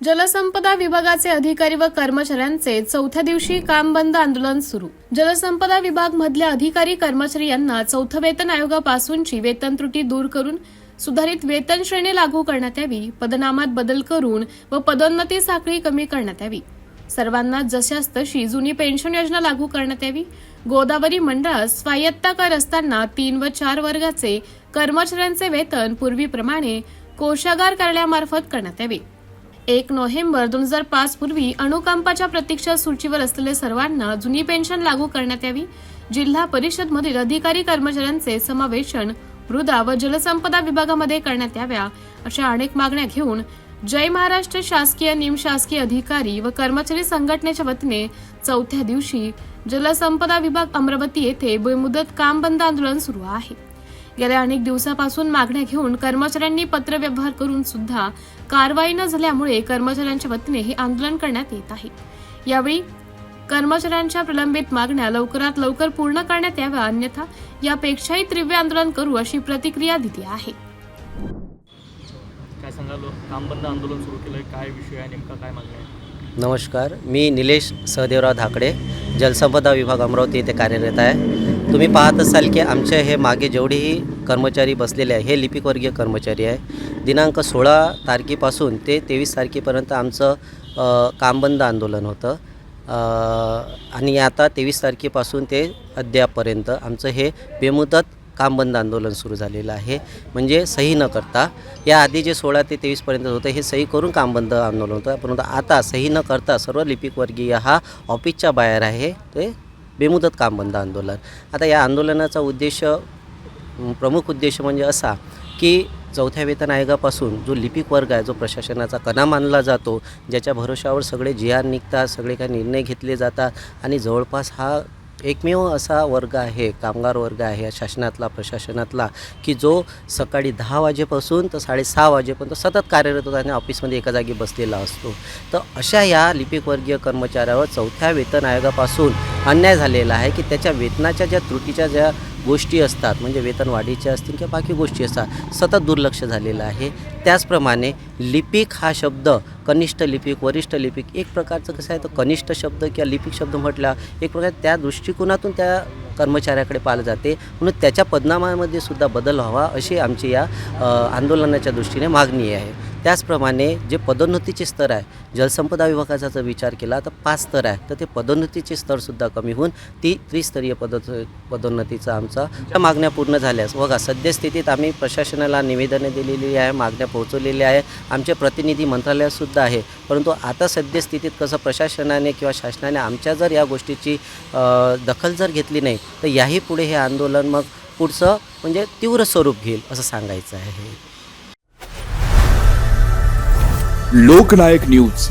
जलसंपदा विभागाचे अधिकारी व कर्मचाऱ्यांचे चौथ्या दिवशी काम बंद आंदोलन सुरू। जलसंपदा विभाग मधल्या अधिकारी कर्मचारी यांना चौथ्या वेतन आयोगापासूनची वेतन त्रुटी दूर करून सुधारित वेतन श्रेणी लागू करण्यात यावी, पदनामात बदल करून व पदोन्नती साखळी कमी करण्यात यावी, सर्वांना जशास तशी जुनी पेन्शन योजना लागू करण्यात यावी, गोदावरी मंडळात स्वायत्ता कर असताना 3 व 4 वर्गाचे कर्मचाऱ्यांचे वेतन पूर्वीप्रमाणे कोषागार कार्यालयामार्फत करण्यात यावे। 1 नोव्हेंबर 2005 पूर्वी अनुकंपाच्या प्रतीक्षा सूचीवर असलेले सर्वांना जुनी पेन्शन लागू करण्यात यावी। जिल्हा परिषद मधील अधिकारी कर्मचाऱ्यांचे समावेशन मृदा व जलसंपदा विभागामध्ये करण्यात याव्या, अशा अनेक मागण्या घेऊन जय महाराष्ट्र शासकीय निमशासकीय अधिकारी व कर्मचारी संघटनेच्या वतीने चौथ्या दिवशी जलसंपदा विभाग अमरावती येथे बेमुदत काम बंद आंदोलन सुरू आहे। गेल्या अनेक दिवसापासून मागण्या घेऊन कर्मचाऱ्यांनी पत्रव्यवहार करून सुद्धा कारवाई न झाल्यामुळे कर्मचाऱ्यांच्या वतीने हे आंदोलन करण्यात येत आहे। यावेळी कर्मचाऱ्यांच्या प्रलंबित मागण्या लवकरात लवकर पूर्ण करण्यात याव्या, अन्यथा यापेक्षाही तीव्र आंदोलन करू अशी प्रतिक्रिया दिली आहे। काय सांगाल, काम बंद आंदोलन सुरू केलंय, काय विषय आहे नेमका, काय मागणी आहे? नमस्कार, मी निलेश सहदेवराव धाकडे, जलसंपदा विभाग अमरावती येथे कार्यरत आहे। तुम्ही पाहत असाल की आमचे हे मागे जेवढेही कर्मचारी बसलेले आहे हे लिपिकवर्गीय कर्मचारी आहे। दिनांक 16 तारखेपासून ते 23 तारखेपर्यंत आमचं काम बंद आंदोलन होतं आणि आता 23 तारखेपासून ते अद्यापपर्यंत आमचं हे बेमुदत काम बंद आंदोलन सुरू झालेलं आहे। म्हणजे सही न करता, या आधी जे 16 ते 23पर्यंत होतं हे सही करून काम बंद आंदोलन होतं, परंतु आता सही न करता सर्व लिपिकवर्गीय हा ऑफिसच्या बाहेर आहे, ते बेमुदत काम बंद आंदोलन। आता या आंदोलनाचा प्रमुख उद्देश म्हणजे असा की चौथ्या वेतन आयोगापासून जो लिपिक वर्ग आहे, जो प्रशासनाचा कणा मानला जातो, ज्याच्या भरोशावर सगळे जी.आर. निघतात, सगळे काही निर्णय घेतले जातात आणि जवळपास हा एकमेव असा वर्ग आहे, कामगार वर्ग आहे शासनातला, प्रशासनातला, की जो सकाळी 10 वाजेपासून तर 6:30 वाजेपर्यंत सतत कार्यरत होता आणि ऑफिसमध्ये एका जागी बसलेला असतो। तर अशा या लिपिकवर्गीय कर्मचाऱ्यावर चौथ्या वेतन आयोगापासून अन्याय झालेला आहे की त्याच्या वेतनाच्या ज्या त्रुटीच्या ज्या गोष्टी असतात, म्हणजे वेतन वाढीच्या असतील किंवा बाकी गोष्टी असतात, सतत दुर्लक्ष झालेलं आहे। त्याचप्रमाणे लिपिक हा शब्द कनिष्ठ लिपिक, वरिष्ठ लिपिक, एक प्रकारचं कसं आहे, तर कनिष्ठ शब्द किंवा लिपिक शब्द म्हटला एक प्रकार त्या दृष्टिकोनातून त्या कर्मचाऱ्याकडे पाहिलं जाते, म्हणून त्याच्या पदनामामध्ये सुद्धा बदल व्हावा अशी आमची या आंदोलनाच्या दृष्टीने मागणी आहे। त्याचप्रमाणे जे पदोन्नतीचे स्तर आहे, जलसंपदा विभागाचा जर विचार केला तर 5 स्तर आहे, तर ते पदोन्नतीचे स्तरसुद्धा कमी होऊन त्रिस्तरीय पदोन्नतीचा आमचा मागण्या पूर्ण झाल्यास बघा, सद्यस्थितीत आम्ही प्रशासनाला निवेदने दिलेली आहे, मागण्या पोहोचवलेल्या आहे, आमचे प्रतिनिधी मंत्रालयातसुद्धा आहे, परंतु आता सद्यस्थितीत कसं प्रशासनाने किंवा शासनाने आमच्या जर या गोष्टीची दखल जर घेतली नाही तर याही पुढे हे आंदोलन मग पुढचं म्हणजे तीव्र स्वरूप घेईल असं सांगायचं आहे। लोकनायक न्यूज